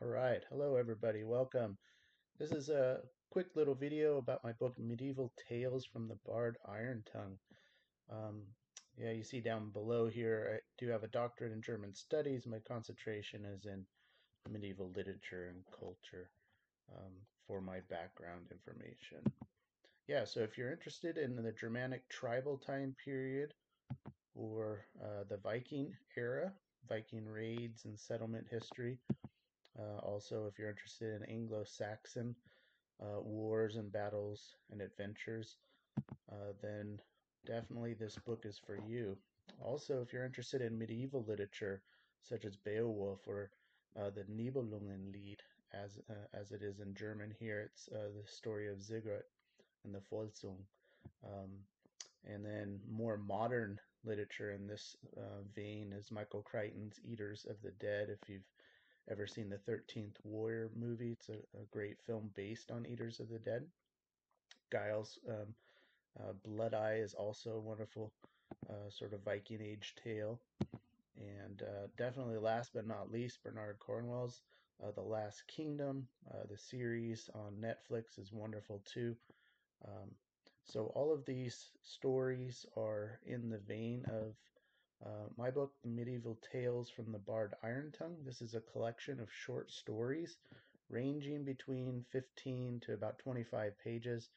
All right. Hello, everybody. Welcome. This is a quick little video about my book, Medieval Tales from the Bard Iron Tongue. Um, yeah, you see down below here, I do have a doctorate in German studies. My concentration is in medieval literature and culture for my background information. Yeah, so if you're interested in the Germanic tribal time period or the Viking era, Viking raids and settlement history, also if you're interested in Anglo-Saxon wars and battles and adventures, then definitely this book is for you. Also, if you're interested in medieval literature, such as Beowulf or the Nibelungenlied, as it is in German here, it's the story of Sigurd and the Volsung. Um, and then more modern literature in this vein is Michael Crichton's Eaters of the Dead. If you've ever seen the 13th Warrior movie, it's a great film based on Eaters of the Dead. Giles Blood Eye is also a wonderful sort of Viking Age tale. And definitely last but not least, Bernard Cornwell's The Last Kingdom. The series on Netflix is wonderful too. Um, so all of these stories are in the vein of my book, Medieval Tales from the Bard Iron Tongue. This is a collection of short stories ranging between 15 to about 25 pages.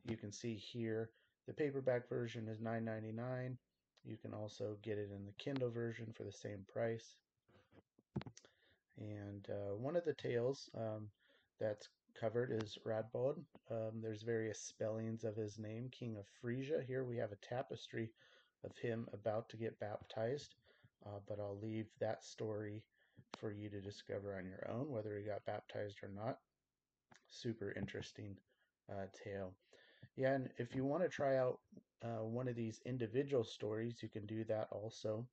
You can see here the paperback version is $9.99. You can also get it in the Kindle version for the same price. And one of the tales that's covered is Radbod. There's various spellings of his name, King of Frisia. Here we have a tapestry of him about to get baptized, but I'll leave that story for you to discover on your own, whether he got baptized or not. Super interesting tale. Yeah, and if you want to try out one of these individual stories, you can do that also.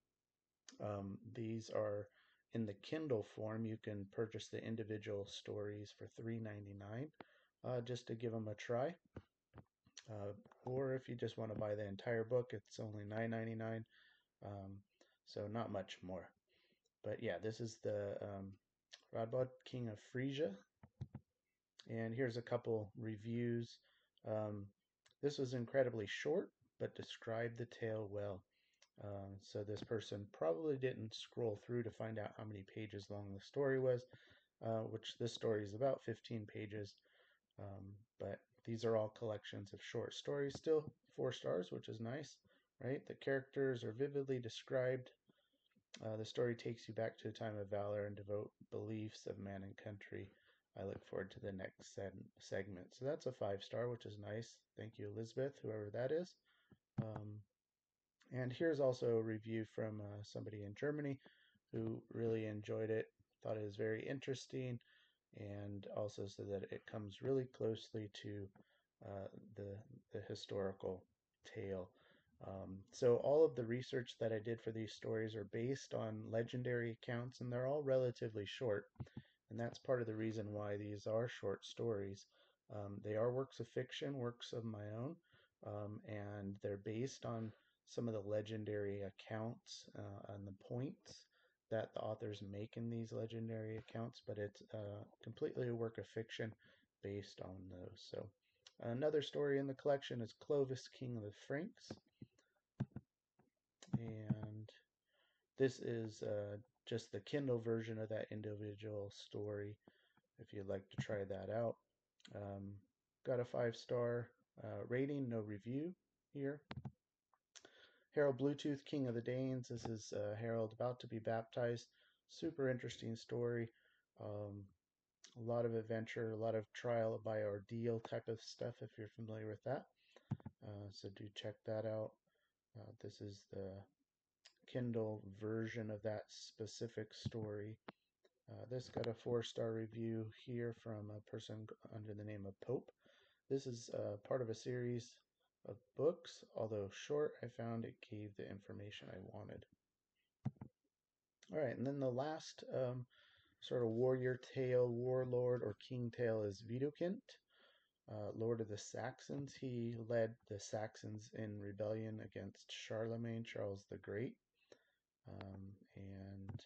These are in the Kindle form. You can purchase the individual stories for $3.99 just to give them a try. Uh, or if you just want to buy the entire book, it's only $9.99. So not much more. But yeah, this is the Radbod, King of Frisia. And here's a couple reviews. Um, this was incredibly short, but described the tale well. So this person probably didn't scroll through to find out how many pages long the story was, which this story is about 15 pages. But these are all collections of short stories. Still 4 stars, which is nice, right? The characters are vividly described. The story takes you back to a time of valor and devout beliefs of man and country. I look forward to the next segment. So that's a 5 star, which is nice. Thank you, Elizabeth, whoever that is. Um, and here's also a review from somebody in Germany who really enjoyed it, thought it was very interesting, and also said that it comes really closely to uh, the, the historical tale. So all of the research that I did for these stories are based on legendary accounts, and they're all relatively short. And that's part of the reason why these are short stories. They are works of fiction, works of my own, and they're based on some of the legendary accounts and the points that the authors make in these legendary accounts, but it's completely a work of fiction based on those. So another story in the collection is Clovis, King of the Franks, and this is just the Kindle version of that individual story if you'd like to try that out. Um, got a 5 star rating, no review here. Harold Bluetooth, King of the Danes. This is Harold about to be baptized. Super interesting story. Um, a lot of adventure, a lot of trial by ordeal type of stuff if you're familiar with that. So do check that out. This is the Kindle version of that specific story. This got a 4 star review here from a person under the name of Pope. This is part of a series of books. Although short, I found it gave the information I wanted. All right, and then the last sort of warrior tale, warlord, or king tale is Widukind, Lord of the Saxons. He led the Saxons in rebellion against Charlemagne, Charles the Great. And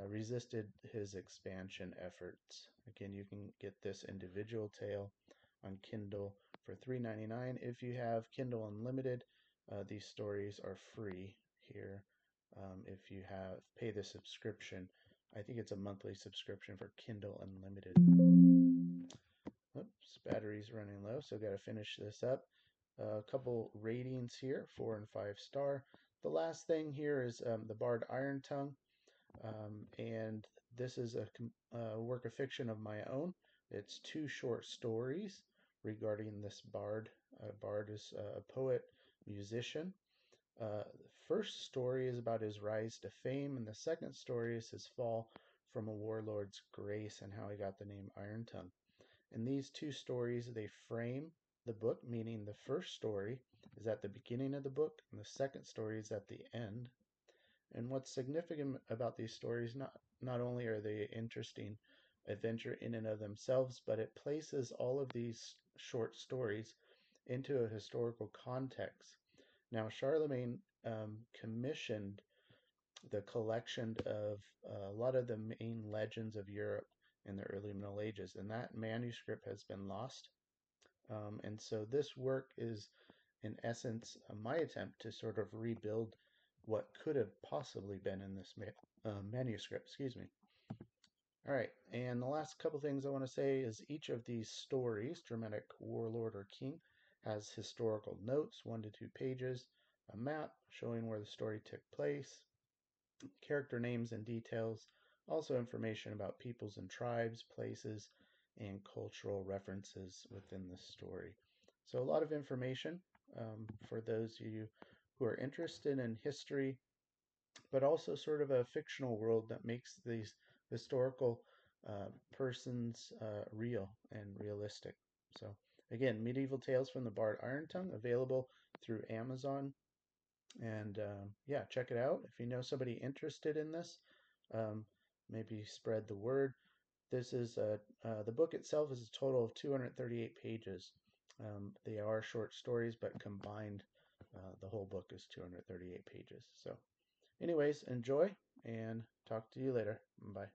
resisted his expansion efforts. Again, you can get this individual tale on Kindle for $3.99. If you have Kindle Unlimited, these stories are free here. If you have pay the subscription, I think it's a monthly subscription for Kindle Unlimited. Oops, battery's running low, so got to finish this up. A couple ratings here, 4 and 5 star. The last thing here is the Bard Iron Tongue. And this is a work of fiction of my own. It's 2 short stories regarding this bard. Bard is a poet, musician. The first story is about his rise to fame, and the second story is his fall from a warlord's grace and how he got the name Iron Tongue. In these 2 stories, they frame the book, meaning the first story is at the beginning of the book, and the second story is at the end. And what's significant about these stories, not only are they interesting adventure in and of themselves, but it places all of these short stories into a historical context. Now, Charlemagne commissioned the collection of a lot of the main legends of Europe in the early Middle Ages, and that manuscript has been lost. And so this work is, in essence, my attempt to sort of rebuild what could have possibly been in this manuscript. Excuse me. All right, and the last couple things I want to say is each of these stories, Germanic warlord or king, has historical notes, 1 to 2 pages, a map showing where the story took place, character names and details, also information about peoples and tribes, places, and cultural references within the story. So a lot of information for those of you who are interested in history, but also sort of a fictional world that makes these historical persons real and realistic. So again, Medieval Tales from the Bard Irontongue, available through Amazon. And yeah, check it out. If you know somebody interested in this, um, maybe spread the word. This is the book itself is a total of 238 pages. They are short stories, but combined, the whole book is 238 pages. So anyways, enjoy and talk to you later. Bye.